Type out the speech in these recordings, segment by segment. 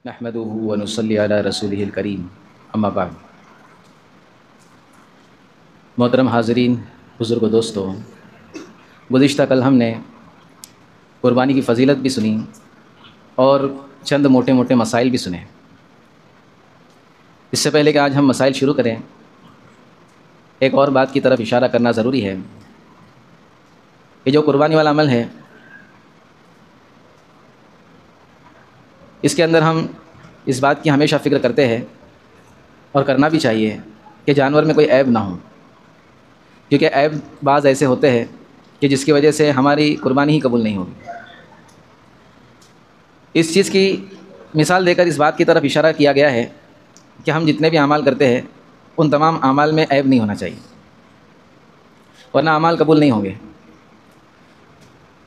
نحمده ونصلی علی رسولہ الکریم اما بعد۔ محترم حاضرین، بزرگ و دوستو، گزشتہ کل ہم نے قربانی کی فضیلت بھی سنی اور چند موٹے موٹے مسائل بھی سنے۔ اس سے پہلے کہ آج ہم مسائل شروع کریں، ایک اور بات کی طرف اشارہ کرنا ضروری ہے کہ جو قربانی والا عمل ہے، اس کے اندر ہم اس بات کی ہمیشہ فکر کرتے ہیں اور کرنا بھی چاہیے کہ جانور میں کوئی عیب نہ ہو، کیونکہ عیب بعض ایسے ہوتے ہیں کہ جس کی وجہ سے ہماری قربانی ہی قبول نہیں ہوگی۔ اس چیز کی مثال دے کر اس بات کی طرف اشارہ کیا گیا ہے کہ ہم جتنے بھی اعمال کرتے ہیں ان تمام اعمال میں عیب نہیں ہونا چاہیے، ورنہ اعمال قبول نہیں ہوں گے۔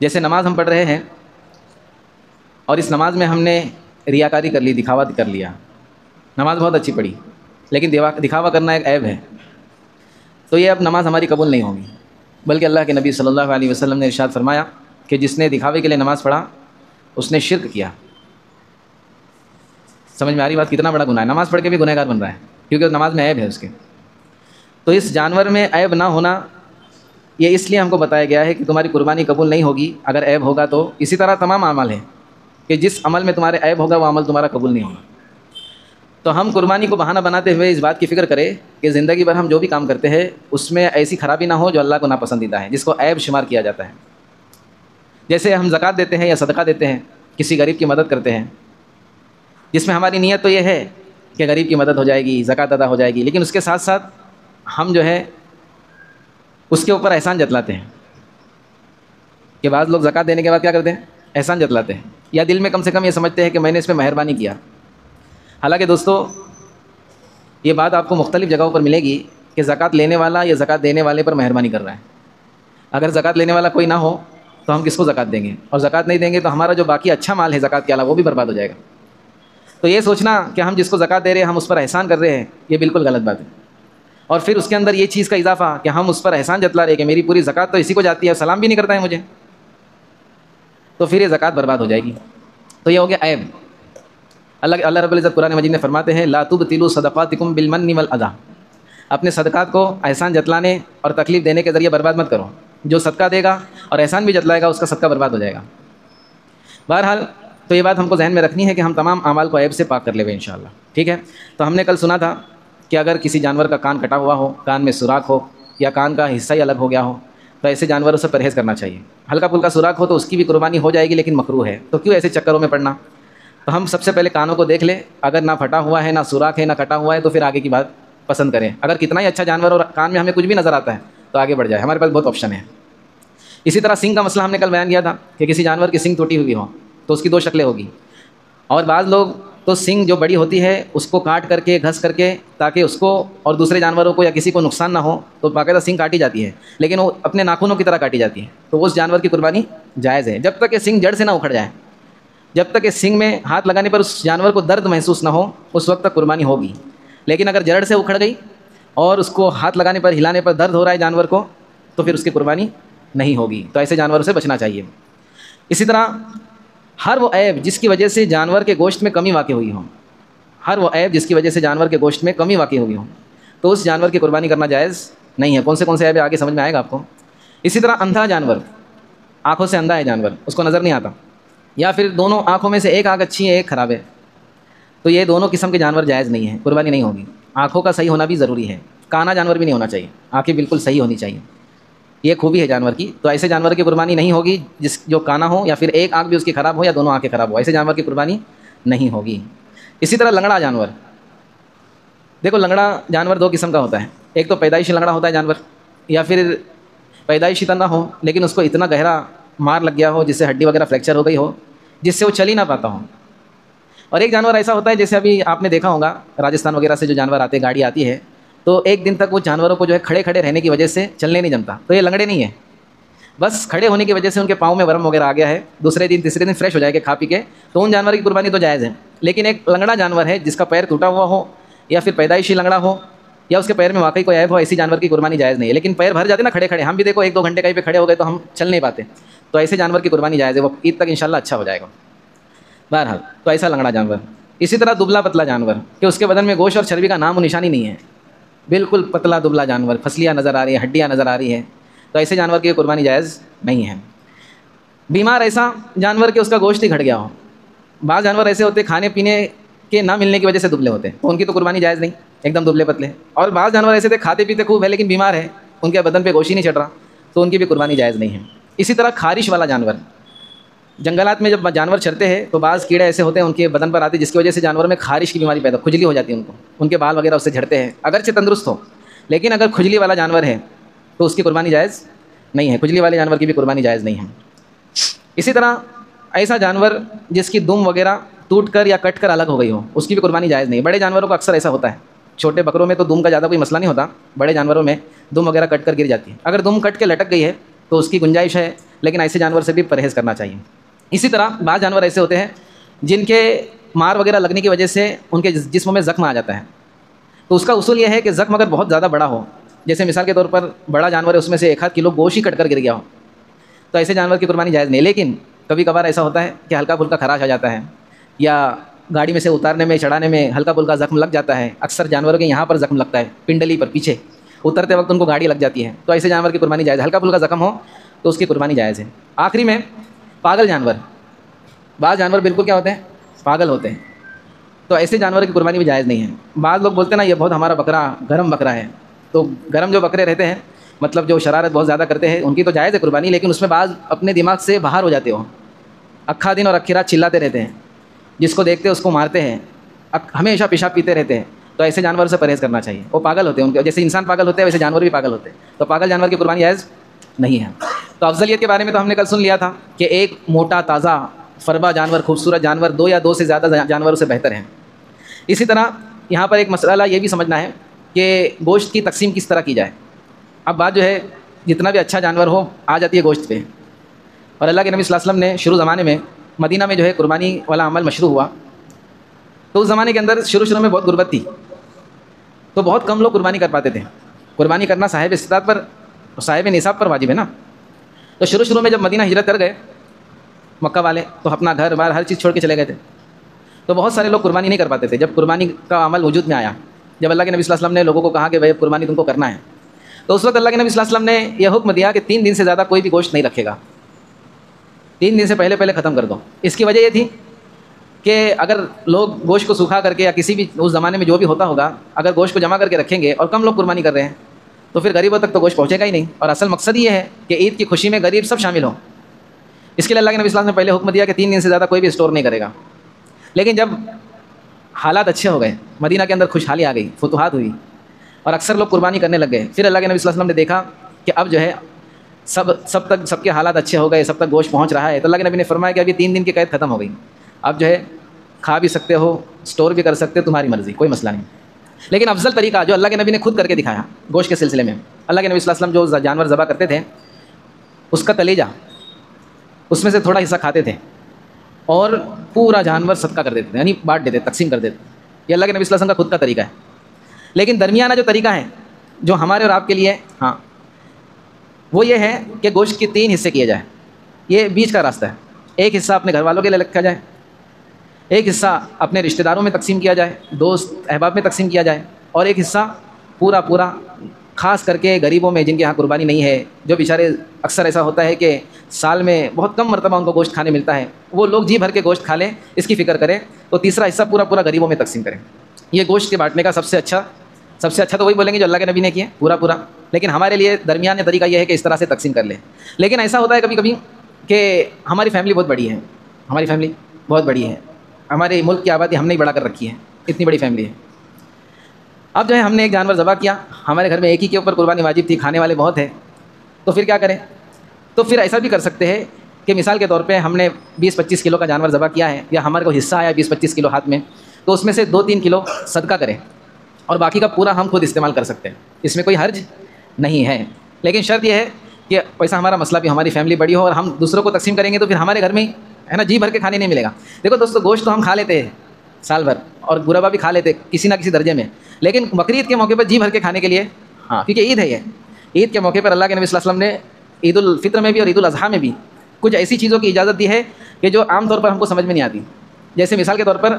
جیسے نماز ہم پڑھ رہے ہیں اور اس نماز میں ہم نے ریاکاری کر لی، دکھاوا کر لیا، نماز بہت اچھی پڑھی لیکن دکھاوا کرنا ایک عیب ہے، تو یہ اب نماز ہماری قبول نہیں ہوگی۔ بلکہ اللہ کے نبی صلی اللہ علیہ وسلم نے ارشاد فرمایا کہ جس نے دکھاوے کے لیے نماز پڑھا اس نے شرک کیا۔ سمجھ میں آ رہی بات؟ کتنا بڑا گناہ ہے، نماز پڑھ کے بھی گنہگار بن رہا ہے کیونکہ نماز میں عیب ہے اس کے۔ تو اس جانور میں عیب نہ ہونا یہ اس لیے ہم کو بتایا گیا ہے کہ تمہاری قربانی قبول نہیں ہوگی اگر عیب ہوگا تو۔ اسی طرح تمام اعمال ہیں کہ جس عمل میں تمہارے عیب ہوگا وہ عمل تمہارا قبول نہیں ہوگا۔ تو ہم قربانی کو بہانہ بناتے ہوئے اس بات کی فکر کریں کہ زندگی بھر ہم جو بھی کام کرتے ہیں اس میں ایسی خرابی نہ ہو جو اللہ کو ناپسندیدہ ہے، جس کو عیب شمار کیا جاتا ہے۔ جیسے ہم زکوٰۃ دیتے ہیں یا صدقہ دیتے ہیں، کسی غریب کی مدد کرتے ہیں، جس میں ہماری نیت تو یہ ہے کہ غریب کی مدد ہو جائے گی، زکوٰۃ ادا ہو جائے گی، لیکن اس کے ساتھ ساتھ ہم جو ہے اس کے اوپر احسان جتلاتے ہیں کہ بعض لوگ زکوٰۃ دینے کے بعد کیا کرتے ہیں؟ احسان جتلاتے ہیں، یا دل میں کم سے کم یہ سمجھتے ہیں کہ میں نے اس میں مہربانی کیا۔ حالانکہ دوستو یہ بات آپ کو مختلف جگہوں پر ملے گی کہ زکوٰۃ لینے والا یا زکوٰۃ دینے والے پر مہربانی کر رہا ہے۔ اگر زکوٰۃ لینے والا کوئی نہ ہو تو ہم کس کو زکوٰۃ دیں گے؟ اور زکوٰۃ نہیں دیں گے تو ہمارا جو باقی اچھا مال ہے زکوٰۃ کے علاوہ وہ بھی برباد ہو جائے گا۔ تو یہ سوچنا کہ ہم جس کو زکوٰۃ دے رہے ہیں ہم اس پر احسان کر رہے ہیں، یہ بالکل غلط بات ہے۔ اور پھر اس کے اندر یہ چیز کا اضافہ کہ ہم اس پر احسان جتلا رہے ہیں کہ میری پوری زکوٰۃ تو اسی کو جاتی ہے، سلام بھی نہیں کرتا ہے مجھے، تو پھر یہ زکوٰۃ برباد ہو جائے گی۔ تو یہ ہو گیا عیب۔ اللہ رب العزت قرآن مجید میں فرماتے ہیں لا تبطلوا صدقاتکم بالمن والاذی، اپنے صدقات کو احسان جتلانے اور تکلیف دینے کے ذریعے برباد مت کرو۔ جو صدقہ دے گا اور احسان بھی جتلائے گا اس کا صدقہ برباد ہو جائے گا۔ بہرحال تو یہ بات ہم کو ذہن میں رکھنی ہے کہ ہم تمام اعمال کو عیب سے پاک کر لیں انشاءاللہ، ٹھیک ہے؟ تو ہم نے کل سنا تھا کہ اگر کسی جانور کا کان کٹا ہوا ہو، کان میں سوراخ ہو یا کان کا حصہ ہی الگ ہو گیا ہو تو ایسے جانوروں سے پرہیز کرنا چاہیے۔ ہلکا پھلکا سوراخ ہو تو اس کی بھی قربانی ہو جائے گی لیکن مکروہ ہے، تو کیوں ایسے چکروں میں پڑنا؟ تو ہم سب سے پہلے کانوں کو دیکھ لیں، اگر نہ پھٹا ہوا ہے، نہ سوراخ ہے، نہ کٹا ہوا ہے تو پھر آگے کی بات پسند کریں۔ اگر کتنا ہی اچھا جانور اور کان میں ہمیں کچھ بھی نظر آتا ہے تو آگے بڑھ جائے، ہمارے پاس بہت آپشن ہے۔ اسی طرح سنگ کا مسئلہ ہم نے کل بیان کیا تھا کہ کسی جانور کی سنگ ٹوٹی ہوئی ہو تو اس کی دو شکلیں ہوگی، اور بعض لوگ تو سنگ جو بڑی ہوتی ہے اس کو کاٹ کر کے گھس کر کے تاکہ اس کو اور دوسرے جانوروں کو یا کسی کو نقصان نہ ہو تو باقاعدہ سنگ کاٹی جاتی ہے، لیکن وہ اپنے ناخنوں کی طرح کاٹی جاتی ہے، تو اس جانور کی قربانی جائز ہے جب تک کہ سنگ جڑ سے نہ اکھڑ جائے، جب تک کہ سنگ میں ہاتھ لگانے پر اس جانور کو درد محسوس نہ ہو اس وقت تک قربانی ہوگی۔ لیکن اگر جڑ سے اکھڑ گئی اور اس کو ہاتھ لگانے پر ہلانے پر درد ہو رہا ہے جانور کو تو پھر اس کی قربانی نہیں ہوگی، تو ایسے جانوروں سے بچنا چاہیے۔ اسی طرح ہر وہ عیب جس کی وجہ سے جانور کے گوشت میں کمی واقع ہوئی ہو، ہر وہ عیب جس کی وجہ سے جانور کے گوشت میں کمی واقع ہوئی ہو تو اس جانور کی قربانی کرنا جائز نہیں ہے۔ کون سے عیب آگے سمجھ میں آئے گا آپ کو۔ اسی طرح اندھا جانور، آنکھوں سے اندھا ہے جانور، اس کو نظر نہیں آتا، یا پھر دونوں آنکھوں میں سے ایک آنکھ اچھی ہے ایک خراب ہے، تو یہ دونوں قسم کے جانور جائز نہیں ہیں، قربانی نہیں ہوگی۔ آنکھوں کا صحیح ہونا بھی ضروری ہے، کانا جانور بھی نہیں ہونا چاہیے، آنکھیں بالکل صحیح ہونی چاہیے، یہ خوبی ہے جانور کی۔ تو ایسے جانور کی قربانی نہیں ہوگی جو کانا ہو یا پھر ایک آنکھ بھی اس کی خراب ہو یا دونوں آنکھیں خراب ہو، ایسے جانور کی قربانی نہیں ہوگی۔ اسی طرح لنگڑا جانور، دیکھو لنگڑا جانور دو قسم کا ہوتا ہے، ایک تو پیدائشی لنگڑا ہوتا ہے جانور، یا پھر پیدائشی تو نہ ہو لیکن اس کو اتنا گہرا مار لگ گیا ہو جس سے ہڈی وغیرہ فریکچر ہو گئی ہو جس سے وہ چل ہی نہ پاتا ہو۔ اور ایک جانور ایسا ہوتا ہے جیسے ابھی آپ نے دیکھا ہوگا راجستھان وغیرہ سے جو جانور آتے ہیں، گاڑی آتی ہے تو ایک دن تک وہ جانوروں کو جو ہے کھڑے کھڑے رہنے کی وجہ سے چلنے نہیں جمتا، تو یہ لنگڑے نہیں ہیں، بس کھڑے ہونے کی وجہ سے ان کے پاؤں میں ورم وغیرہ آ گیا ہے، دوسرے دن تیسرے دن فریش ہو جائے گا کھا پی کے، تو ان جانور کی قربانی تو جائز ہے۔ لیکن ایک لنگڑا جانور ہے جس کا پیر ٹوٹا ہوا ہو یا پھر پیدائشی لنگڑا ہو یا اس کے پیر میں واقعی کوئی عیب ہو، ایسی جانور کی قربانی جائز نہیں ہے۔ لیکن پیر بھر جاتے نا کھڑے کھڑے، ہم بھی دیکھو ایک دو گھنٹے کہیں پہ کھڑے ہو گئے تو ہم چل نہیں پاتے، تو ایسے جانور کی قربانی جائز ہے، وہ عید تک انشاءاللہ اچھا ہو جائے گا۔ بہرحال تو ایسا لنگڑا جانور۔ اسی طرح دبلا پتلا جانور کہ اس کے بدن میں گوشت اور چربی کا نام و نشانی نہیں ہے، بالکل پتلا دبلا جانور، پھسلیاں نظر آ رہی ہیں، ہڈیاں نظر آ رہی ہیں، تو ایسے جانور کی قربانی جائز نہیں ہے۔ بیمار ایسا جانور کہ اس کا گوشت ہی گھٹ گیا ہو، بعض جانور ایسے ہوتے کھانے پینے کے نہ ملنے کی وجہ سے دبلے ہوتے ہیں، تو ان کی تو قربانی جائز نہیں، ایک دم دبلے پتلے۔ اور بعض جانور ایسے تھے کھاتے پیتے خوب ہے لیکن بیمار ہے، ان کے بدن پہ گوشت ہی نہیں چڑھ رہا، تو ان کی بھی قربانی جائز نہیں ہے۔ اسی طرح خارش والا جانور، جنگلات میں جب جانور چرتے ہیں تو بعض کیڑے ایسے ہوتے ہیں ان کے بدن پر آتے ہیں جس کی وجہ سے جانور میں خارش کی بیماری پیدا، کھجلی ہو جاتی ہے، ان کے بال وغیرہ اس سے جھڑتے ہیں، اگرچہ تندرست ہو لیکن اگر کھجلی والا جانور ہے تو اس کی قربانی جائز نہیں ہے، کھجلی والے جانور کی بھی قربانی جائز نہیں ہے۔ اسی طرح ایسا جانور جس کی دم وغیرہ ٹوٹ کر یا کٹ کر الگ ہو گئی ہو، اس کی بھی قربانی جائز نہیں۔ بڑے جانوروں کو اکثر ایسا ہوتا ہے، چھوٹے بکروں میں تو دم کا زیادہ کوئی مسئلہ نہیں ہوتا، بڑے جانوروں میں دم وغیرہ کٹ کر گر جاتی ہے، اگر دم کٹ کے لٹک گئی ہے تو اس کی گنجائش ہے، لیکن ایسے جانور سے بھی پرہیز کرنا چاہیے۔ اسی طرح بعض جانور ایسے ہوتے ہیں جن کے مار وغیرہ لگنے کی وجہ سے ان کے جسم میں زخم آ جاتا ہے، تو اس کا اصول یہ ہے کہ زخم اگر بہت زیادہ بڑا ہو، جیسے مثال کے طور پر بڑا جانور ہے اس میں سے 1 آدھ کلو گوشت ہی کٹ کر گر گیا ہو، تو ایسے جانور کی قربانی جائز نہیں۔ لیکن کبھی کبھار ایسا ہوتا ہے کہ ہلکا پھلکا خراش آ جاتا ہے یا گاڑی میں سے اتارنے میں چڑھانے میں ہلکا پھلکا زخم لگ جاتا ہے، اکثر جانوروں کے یہاں پر زخم لگتا ہے، پنڈلی پر پیچھے اترتے وقت ان کو گاڑی لگ جاتی ہے، تو ایسے جانور کی قربانی جائز ہے، ہلکا پھلکا زخم ہو تو اس کی قربانی جائز ہے۔ آخری میں پاگل جانور، بعض جانور بالکل کیا ہوتے ہیں، پاگل ہوتے ہیں، تو ایسے جانور کی قربانی بھی جائز نہیں ہے۔ بعض لوگ بولتے ہیں نا یہ بہت ہمارا بکرا گرم بکرا ہے، تو گرم جو بکرے رہتے ہیں مطلب جو شرارت بہت زیادہ کرتے ہیں ان کی تو جائز ہے قربانی، لیکن اس میں بعض اپنے دماغ سے باہر ہو جاتے ہو، اکھا دن اور اکھی رات چلاتے رہتے ہیں، جس کو دیکھتے ہیں اس کو مارتے ہیں، ہمیشہ پیشاب پیتے رہتے ہیں، تو ایسے جانور سے پرہیز کرنا چاہیے، وہ پاگل ہوتے ہیں، ان کے جیسے انسان پاگل ہوتے ہیں ویسے جانور بھی پاگل ہوتے ہیں، تو پاگل جانور کی قربانی جائز نہیں ہے۔ تو افضلیت کے بارے میں تو ہم نے کل سن لیا تھا کہ ایک موٹا تازہ فربا جانور، خوبصورت جانور 2 یا 2 سے زیادہ جانوروں سے بہتر ہیں۔ اسی طرح یہاں پر ایک مسئلہ یہ بھی سمجھنا ہے کہ گوشت کی تقسیم کس طرح کی جائے۔ اب بات جو ہے جتنا بھی اچھا جانور ہو آ جاتی ہے گوشت پہ، اور اللہ کے نبی صلی اللہ علیہ وسلم نے شروع زمانے میں مدینہ میں جو ہے قربانی والا عمل مشروع ہوا، تو اس زمانے کے اندر شروع میں بہت غربت تھی، تو بہت کم لوگ قربانی کر پاتے تھے۔ قربانی کرنا صاحب استطاعت پر، صاحب نصاب پر واجب ہے نا، تو شروع میں جب مدینہ ہجرت کر گئے مکہ والے تو اپنا گھر بار ہر چیز چھوڑ کے چلے گئے تھے، تو بہت سارے لوگ قربانی نہیں کر پاتے تھے۔ جب قربانی کا عمل وجود میں آیا، جب اللہ کے نبی صلی اللہ علیہ وسلم نے لوگوں کو کہا کہ بھائی قربانی تم کو کرنا ہے، تو اس وقت اللہ کے نبی صلی اللہ علیہ وسلم نے یہ حکم دیا کہ 3 دن سے زیادہ کوئی بھی گوشت نہیں رکھے گا، 3 دن سے پہلے ختم کر دو۔ اس کی وجہ یہ تھی کہ اگر لوگ گوشت کو سوکھا کر کے یا کسی بھی اس زمانے میں جو بھی ہوتا ہوگا، اگر گوشت کو جمع کر کے رکھیں گے اور کم لوگ قربانی کر رہے ہیں تو پھر غریبوں تک تو گوشت پہنچے گا ہی نہیں، اور اصل مقصد یہ ہے کہ عید کی خوشی میں غریب سب شامل ہوں۔ اس کے لیے اللہ کے نبی صلی اللہ علیہ وسلم نے پہلے حکم دیا کہ 3 دن سے زیادہ کوئی بھی اسٹور نہیں کرے گا۔ لیکن جب حالات اچھے ہو گئے، مدینہ کے اندر خوشحالی آ گئی، فتوحات ہوئی اور اکثر لوگ قربانی کرنے لگ گئے، پھر اللہ کے نبی صلی اللہ علیہ وسلم نے دیکھا کہ اب جو ہے سب کے حالات اچھے ہو گئے، سب تک گوشت پہنچ رہا ہے، تو اللہ کے نبی نے فرمایا کہ ابھی 3 دن کی قید ختم ہو گئی، اب جو ہے کھا بھی سکتے ہو، اسٹور بھی کر سکتے ہو، تمہاری مرضی، کوئی مسئلہ نہیں۔ لیکن افضل طریقہ جو اللہ کے نبی نے خود کر کے دکھایا گوشت کے سلسلے میں، اللہ کے نبی صلی اللہ علیہ وسلم جو جانور ذبح کرتے تھے اس کا کلیجہ، اس میں سے تھوڑا حصہ کھاتے تھے اور پورا جانور صدقہ کر دیتے تھے، یعنی بانٹ دیتے، تقسیم کر دیتے۔ یہ اللہ کے نبی صلی اللہ علیہ وسلم کا خود کا طریقہ ہے۔ لیکن درمیانہ جو طریقہ ہے جو ہمارے اور آپ کے لیے وہ یہ ہے کہ گوشت کے 3 حصے کیے جائیں، یہ بیچ کا راستہ ہے۔ ایک حصہ اپنے گھر والوں کے لیے رکھا جائے، ایک حصہ اپنے رشتہ داروں میں تقسیم کیا جائے، دوست احباب میں تقسیم کیا جائے، اور ایک حصہ پورا خاص کر کے غریبوں میں جن کے یہاں قربانی نہیں ہے، جو بیچارے اکثر ایسا ہوتا ہے کہ سال میں بہت کم مرتبہ ان کو گوشت کھانے ملتا ہے، وہ لوگ جی بھر کے گوشت کھا لیں اس کی فکر کریں، تو تیسرا حصہ پورا غریبوں میں تقسیم کریں۔ یہ گوشت کے بانٹنے کا سب سے اچھا تو وہی بولیں گے جو اللہ کے نبی نے کیا پورا، لیکن ہمارے لیے درمیان طریقہ یہ ہے کہ اس طرح سے تقسیم کر لیں۔ لیکن ایسا ہوتا ہے کبھی کہ ہماری فیملی بہت بڑی ہے، ہمارے ملک کی آبادی ہم نے بڑھا کر رکھی ہے، اتنی بڑی فیملی ہے۔ اب جو ہے ہم نے ایک جانور ذبح کیا، ہمارے گھر میں ایک ہی کے اوپر قربانی واجب تھی، کھانے والے بہت ہیں، تو پھر کیا کریں؟ تو پھر ایسا بھی کر سکتے ہیں کہ مثال کے طور پہ ہم نے 20-25 کلو کا جانور ذبح کیا ہے، یا ہمارے کو حصہ آیا 20-25 کلو ہاتھ میں، تو اس میں سے 2-3 کلو صدقہ کریں اور باقی کا پورا ہم خود استعمال کر سکتے ہیں، اس میں کوئی حرج نہیں ہے۔ لیکن شرط یہ ہے کہ پیسہ ہمارا مسئلہ بھی، ہماری فیملی بڑی ہو اور ہم دوسروں کو تقسیم کریں گے تو پھر ہمارے گھر میں ہے نا جی بھر کے کھانے نہیں ملے گا۔ دیکھو دوستو، گوشت تو ہم کھا لیتے ہیں سال بھر اور غربا بھی کھا لیتے کسی نہ کسی درجے میں، لیکن بقرعید کے موقع پر جی بھر کے کھانے کے لیے کیونکہ عید ہے، یہ عید کے موقع پر اللہ کے نبی صلی اللہ علیہ وسلم نے عید الفطر میں بھی اور عید الاضحیٰ میں بھی کچھ ایسی چیزوں کی اجازت دی ہے کہ جو عام طور پر ہم کو سمجھ میں نہیں آتی۔ جیسے مثال کے طور پر